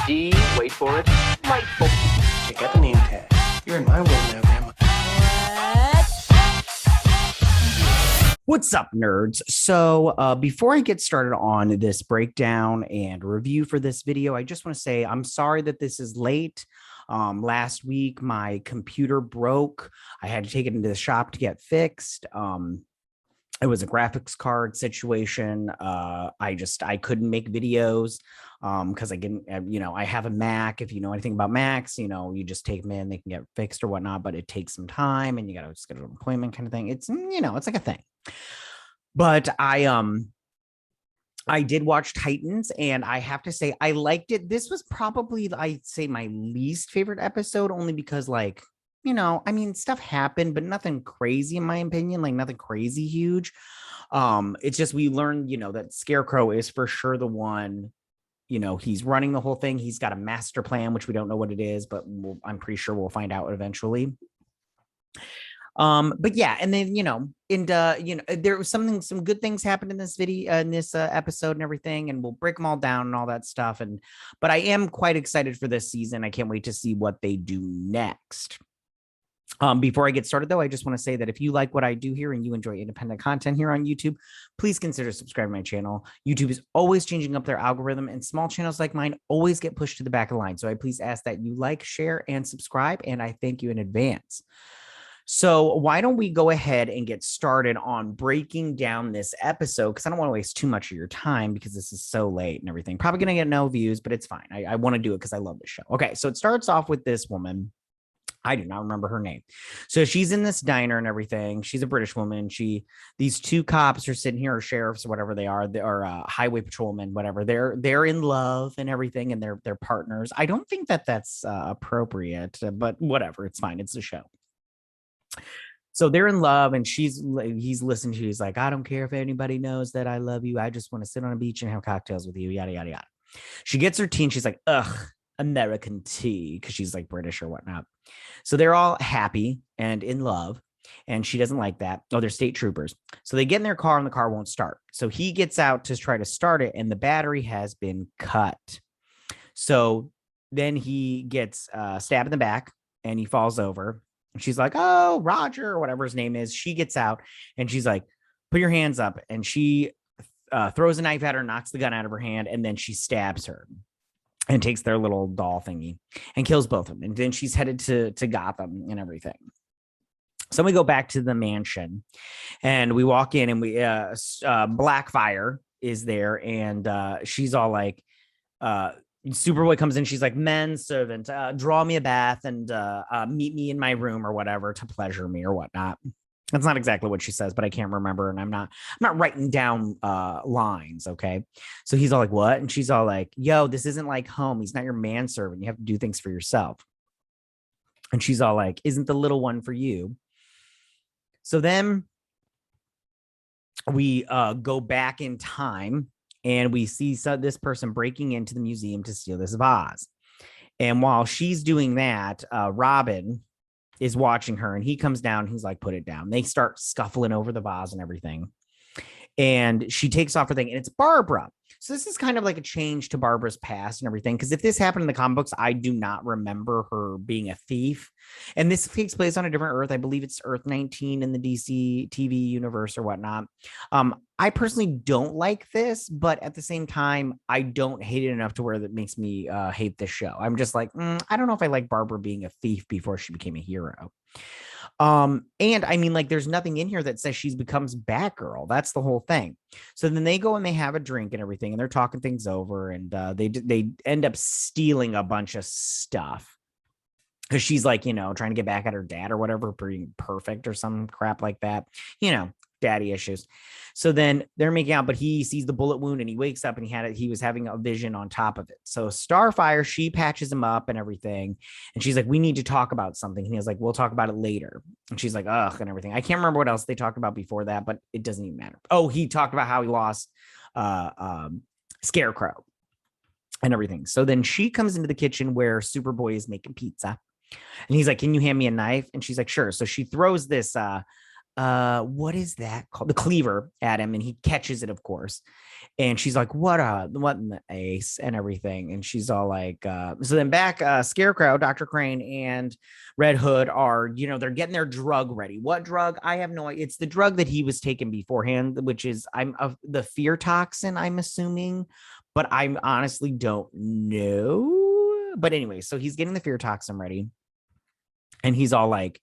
D, wait for it, Lightful. Check out the name tag. You're in my world now, Grandma. What's up, nerds? So before I get started on this breakdown and review for this video, I just want to say I'm sorry that this is late. Last week, my computer broke. I had to take it into the shop to get fixed. It was a graphics card situation. I couldn't make videos because I didn't, I have a Mac. If you know anything about Macs, you just take them in, they can get fixed or whatnot, but it takes some time and you got to schedule an appointment kind of thing. It's, it's like a thing. But I did watch Titans and I have to say I liked it. This was probably, I'd say, my least favorite episode, only because stuff happened, but nothing crazy in my opinion, like nothing crazy huge. It's just we learned, that Scarecrow is for sure the one, he's running the whole thing. He's got a master plan, which we don't know what it is, but I'm pretty sure we'll find out eventually. But yeah, and then there was some good things happened in this video, in this episode and everything, and we'll break them all down and all that stuff. But I am quite excited for this season. I can't wait to see what they do next. Before I get started, though, I just want to say that if you like what I do here and you enjoy independent content here on YouTube, please consider subscribing to my channel. YouTube is always changing up their algorithm, and small channels like mine always get pushed to the back of the line. So I please ask that you like, share, and subscribe, and I thank you in advance. So why don't we go ahead and get started on breaking down this episode, because I don't want to waste too much of your time because this is so late and everything. Probably going to get no views, but it's fine. I want to do it because I love this show. Okay, so it starts off with this woman. I do not remember her name. So she's in this diner and everything. She's a British woman. These two cops are sitting here, or sheriffs or whatever they are, highway patrolmen, whatever. They're in love and everything, and they're partners. I don't think that that's appropriate, but whatever. It's fine. It's a show. So they're in love, and he's listening to. He's like, I don't care if anybody knows that I love you. I just want to sit on a beach and have cocktails with you. Yada yada yada. She gets her tea, and she's like, ugh, American tea, because she's like British or whatnot. So they're all happy and in love, and she doesn't like that. Oh, they're state troopers. So they get in their car, and the car won't start. So he gets out to try to start it, and the battery has been cut. So then he gets stabbed in the back, and he falls over. And she's like, oh, Roger, or whatever his name is. She gets out, and she's like, put your hands up. And she throws a knife at her, knocks the gun out of her hand, and then she stabs her and takes their little doll thingy and kills both of them. And then she's headed to Gotham and everything. So we go back to the mansion, and we walk in, and Blackfire is there, and she's all like, Superboy comes in. She's like, men servant, draw me a bath and meet me in my room or whatever to pleasure me or whatnot. That's not exactly what she says, but I can't remember, and I'm not writing down lines. Okay, so he's all like, what? And she's all like, yo, this isn't like home. He's not your manservant. You have to do things for yourself. And she's all like, isn't the little one for you? So then we go back in time, and we see this person breaking into the museum to steal this vase. And while she's doing that, Robin is watching her, and he comes down. He's like, put it down. They start scuffling over the vase and everything. And she takes off her thing, and it's Barbara. So this is kind of like a change to Barbara's past and everything. Because if this happened in the comic books, I do not remember her being a thief. And this takes place on a different Earth. I believe it's Earth 19 in the DC TV universe or whatnot. I personally don't like this, but at the same time, I don't hate it enough to where that makes me hate this show. I'm just like, I don't know if I like Barbara being a thief before she became a hero. And I mean, like, there's nothing in here that says she becomes Batgirl. That's the whole thing. So then they go and they have a drink and everything, and they're talking things over, and they end up stealing a bunch of stuff because she's like, trying to get back at her dad or whatever, being perfect or some crap like that, daddy issues. So then they're making out, but he sees the bullet wound, and he wakes up, and he was having a vision on top of it. So Starfire, she patches him up and everything. And she's like, we need to talk about something. And he was like, we'll talk about it later. And she's like, ugh, and everything. I can't remember what else they talked about before that, but it doesn't even matter. Oh, he talked about how he lost Scarecrow and everything. So then she comes into the kitchen where Superboy is making pizza. And he's like, can you hand me a knife? And she's like, sure. So she throws this what is that called? The cleaver at him, and he catches it, of course. And she's like, what in the ace and everything. And she's all like, so then back, Scarecrow, Dr. Crane, and Red Hood are, they're getting their drug ready. What drug? I have no idea. It's the drug that he was taking beforehand, which is the fear toxin, I'm assuming, but I honestly don't know. But anyway, so he's getting the fear toxin ready. And he's all like,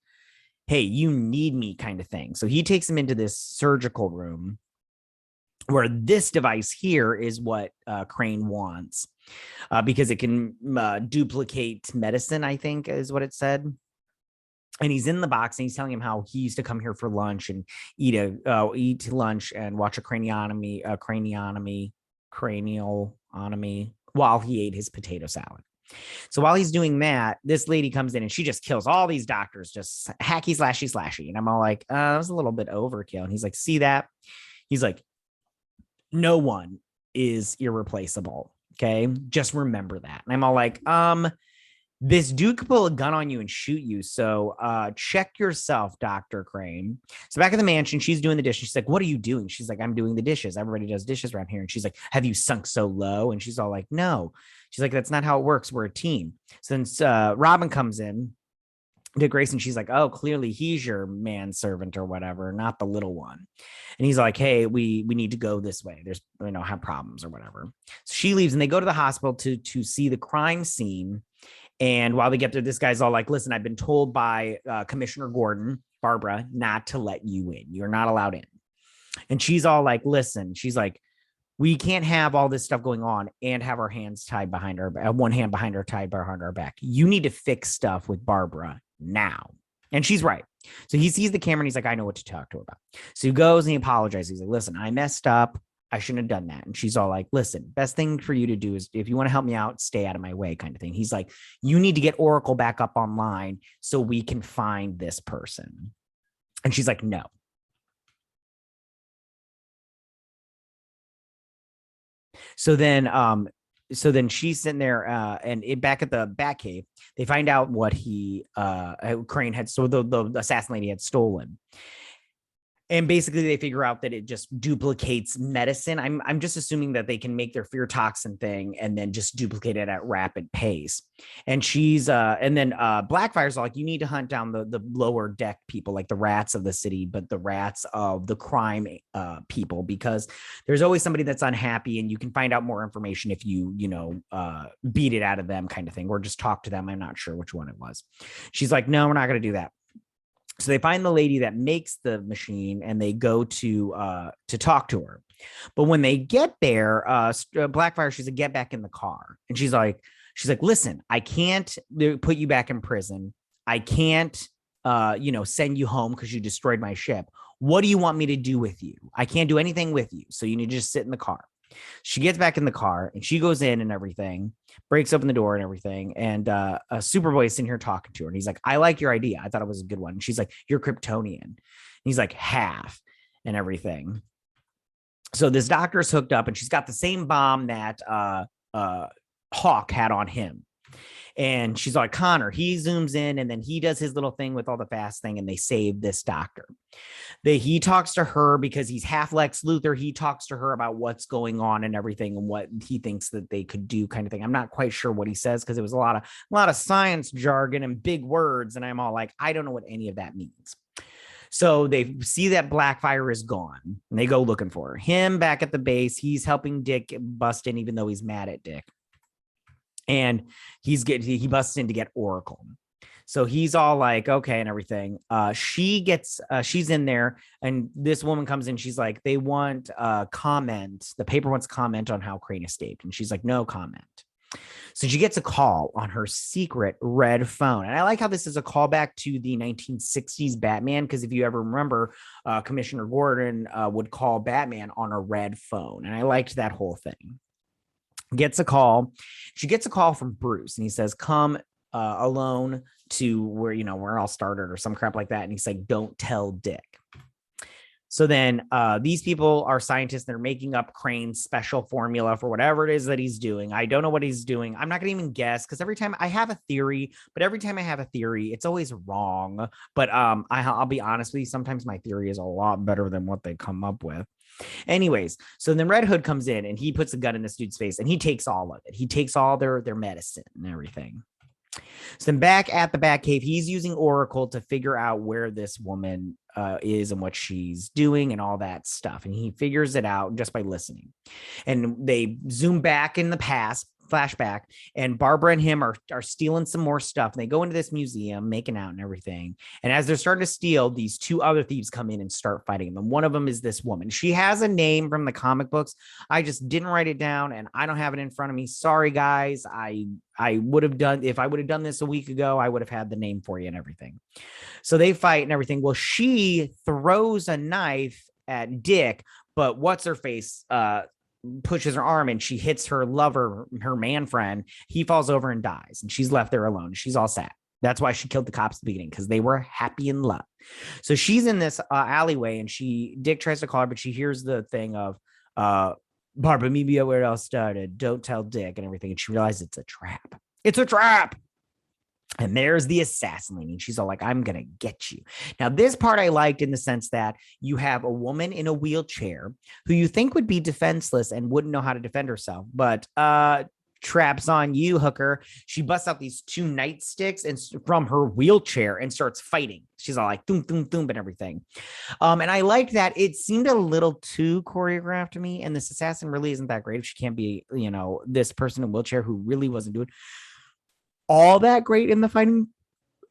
hey, you need me kind of thing. So he takes him into this surgical room where this device here is what Crane wants because it can duplicate medicine, I think is what it said. And he's in the box and he's telling him how he used to come here for lunch and eat lunch and watch a craniotomy while he ate his potato salad. So while he's doing that, this lady comes in and she just kills all these doctors, just hacky, slashy. And I'm all like, that was a little bit overkill. And he's like, see that? He's like, no one is irreplaceable. Okay. Just remember that. And I'm all like, this dude could pull a gun on you and shoot you. So check yourself, Dr. Crane. So back at the mansion, she's doing the dishes. She's like, what are you doing? She's like, I'm doing the dishes. Everybody does dishes around here. And she's like, have you sunk so low? And she's all like, no. She's like, that's not how it works. We're a team. Since Robin comes in, Dick Grayson, she's like, oh, clearly he's your manservant or whatever, not the little one. And he's like, hey, we need to go this way. There's, have problems or whatever. So she leaves and they go to the hospital to see the crime scene. And while they get there, this guy's all like, listen, I've been told by Commissioner Gordon, Barbara, not to let you in. You're not allowed in. And she's all like, listen, she's like, we can't have all this stuff going on and have our hands tied behind our one hand behind her, tied behind our back. You need to fix stuff with Barbara now. And she's right. So he sees the camera and he's like, I know what to talk to her about. So he goes and he apologizes. He's like, listen, I messed up. I shouldn't have done that. And she's all like, listen, best thing for you to do is if you want to help me out, stay out of my way kind of thing. He's like, you need to get Oracle back up online so we can find this person. And she's like, no. So then she's sitting there and back at the Batcave, they find out what Crane had stolen, the assassin lady had stolen. And basically they figure out that it just duplicates medicine. I'm just assuming that they can make their fear toxin thing and then just duplicate it at rapid pace. And she's and then Blackfire's like, you need to hunt down the lower deck people, like the rats of the city, but the rats of the crime people, because there's always somebody that's unhappy and you can find out more information if you beat it out of them kind of thing, or just talk to them. I'm not sure which one it was. She's like, no, we're not going to do that. So they find the lady that makes the machine and they go to talk to her. But when they get there, Blackfire, she's like, get back in the car. And she's like, listen, I can't put you back in prison. I can't, send you home because you destroyed my ship. What do you want me to do with you? I can't do anything with you. So you need to just sit in the car. She gets back in the car and she goes in and everything, breaks open the door and everything. And Superboy is sitting here talking to her. And he's like, I like your idea. I thought it was a good one. And she's like, you're Kryptonian. And he's like, half and everything. So this doctor's hooked up and she's got the same bomb that Hawk had on him. And she's like, Connor, he zooms in and then he does his little thing with all the fast thing and they save this doctor. He talks to her because he's half Lex Luthor. He talks to her about what's going on and everything and what he thinks that they could do kind of thing. I'm not quite sure what he says because it was a lot of science jargon and big words. And I'm all like, I don't know what any of that means. So they see that Blackfire is gone and they go looking for her. Him back at the base. He's helping Dick bust in even though he's mad at Dick. And he busts in to get Oracle. So he's all like, okay, and everything. She's in there and this woman comes in. She's like, they want a comment. The paper wants a comment on how Crane escaped. And she's like, no comment. So she gets a call on her secret red phone. And I like how this is a callback to the 1960s Batman. Because if you ever remember, Commissioner Gordon would call Batman on a red phone. And I liked that whole thing. Gets a call. She gets a call from Bruce and he says, come alone to where, where all started or some crap like that. And he's like, don't tell Dick. So then these people are scientists that are making up Crane's special formula for whatever it is that he's doing. I don't know what he's doing. I'm not going to even guess because every time I have a theory, but every time I have a theory, it's always wrong. But I'll be honest with you. Sometimes my theory is a lot better than what they come up with. Anyways, so then Red Hood comes in and he puts a gun in this dude's face and he takes all of it. He takes all their medicine and everything. So then back at the Batcave, he's using Oracle to figure out where this woman is and what she's doing and all that stuff. And he figures it out just by listening. And they zoom back in the past, flashback, and Barbara and him are stealing some more stuff. And they go into this museum, making out and everything. And as they're starting to steal, these two other thieves come in and start fighting them. And one of them is this woman. She has a name from the comic books. I just didn't write it down and I don't have it in front of me. Sorry, guys. I would have done, if I would have done this a week ago, I would have had the name for you and everything. So they fight and everything. Well, she throws a knife at Dick, but what's her face pushes her arm and she hits her lover, her man friend. He falls over and dies and she's left there alone. She's all sad. That's why she killed the cops at the beginning, because they were happy in love. So she's in this alleyway and Dick tries to call her, but she hears the thing of Barbara, meet me where it all started. Don't tell Dick and everything. And she realizes it's a trap. It's a trap. And there's the assassin lady. And she's all like, I'm going to get you. Now, this part I liked in the sense that you have a woman in a wheelchair who you think would be defenseless and wouldn't know how to defend herself. But traps on you, hooker. She busts out these two nightsticks and from her wheelchair and starts fighting. She's all like, boom, boom, boom, and everything. And I liked that. It seemed a little too choreographed to me. And this assassin really isn't that great if she can't be, this person in a wheelchair who really wasn't doing all that great in the fighting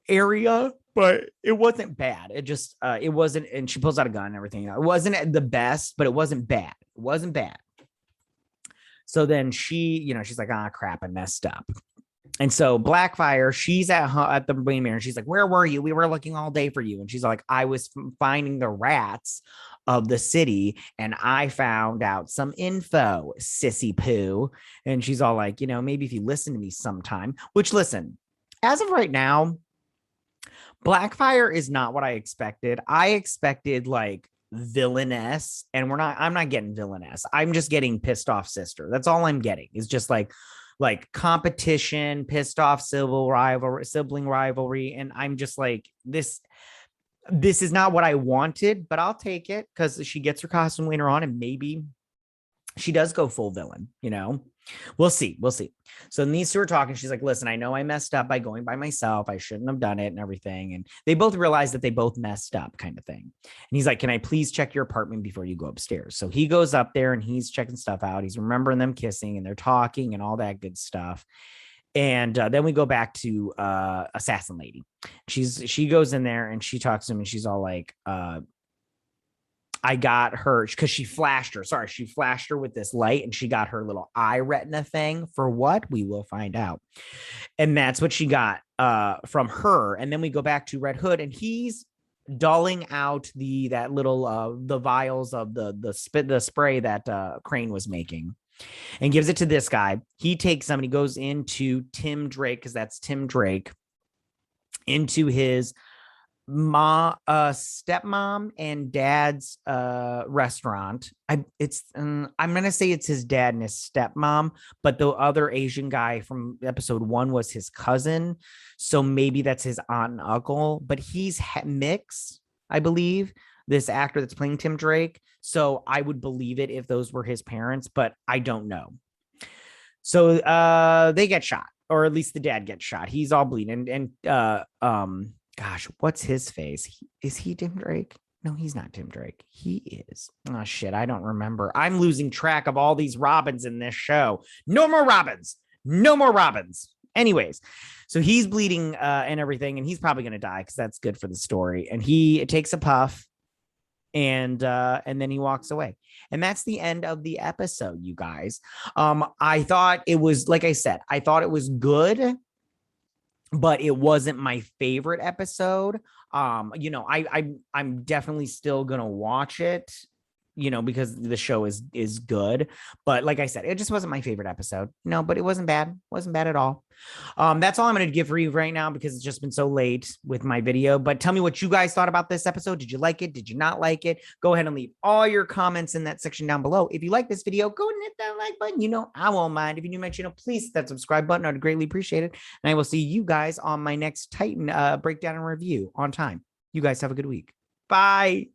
area, but it wasn't bad. It just, it wasn't, and she pulls out a gun and everything. It wasn't the best, but it wasn't bad. It wasn't bad. So then she, she's like, crap, I messed up. And so Blackfire, she's at the main mirror. And she's like, where were you? We were looking all day for you. And she's like, I was finding the rats of the city and I found out some info, sissy poo. And she's all like, maybe if you listen to me sometime, which listen, as of right now, Blackfire is not what I expected. I expected like villainess, and I'm not getting villainess. I'm just getting pissed off sister. That's all I'm getting, is just like competition, pissed off sibling rivalry. And I'm just like, this is not what I wanted, but I'll take it because she gets her costume later on and maybe she does go full villain, We'll see. So these two are talking. She's like, listen, I know I messed up by going by myself. I shouldn't have done it and everything. And they both realize that they both messed up, kind of thing. And he's like, can I please check your apartment before you go upstairs? So he goes up there and he's checking stuff out. He's remembering them kissing and they're talking and all that good stuff. And then we go back to Assassin Lady. She goes in there and she talks to him and she's all like, I got her because she flashed her. Sorry, she flashed her with this light and she got her little eye retina thing. For what? We will find out. And that's what she got from her. And then we go back to Red Hood and he's dulling out the vials of the spray that Crane was making and gives it to this guy. He takes some and he goes into Tim Drake, because that's Tim Drake, into his stepmom and dad's restaurant. I'm gonna say it's his dad and his stepmom, but the other Asian guy from episode 1 was his cousin, so maybe that's his aunt and uncle. But he's mixed, I believe, this actor that's playing Tim Drake, so I would believe it if those were his parents, but I don't know. So they get shot, or at least the dad gets shot. He's all bleeding and gosh, what's his face? Is he Tim Drake? No, he's not Tim Drake. He is. Oh, shit. I don't remember. I'm losing track of all these Robins in this show. No more Robins. No more Robins. Anyways, so he's bleeding and everything, and he's probably going to die because that's good for the story. And he takes a puff and then he walks away. And that's the end of the episode, you guys. I thought it was, like I said, I thought it was good, but it wasn't my favorite episode. I'm definitely still gonna watch it. you know, because the show is good. But like I said, it just wasn't my favorite episode. No, but it wasn't bad. Wasn't bad at all. That's all I'm going to give for you right now because it's just been so late with my video. But tell me what you guys thought about this episode. Did you like it? Did you not like it? Go ahead and leave all your comments in that section down below. If you like this video, go and hit that like button. You know, I won't mind. If you're new to my channel, please hit that subscribe button. I'd greatly appreciate it. And I will see you guys on my next Titan breakdown and review on time. You guys have a good week. Bye.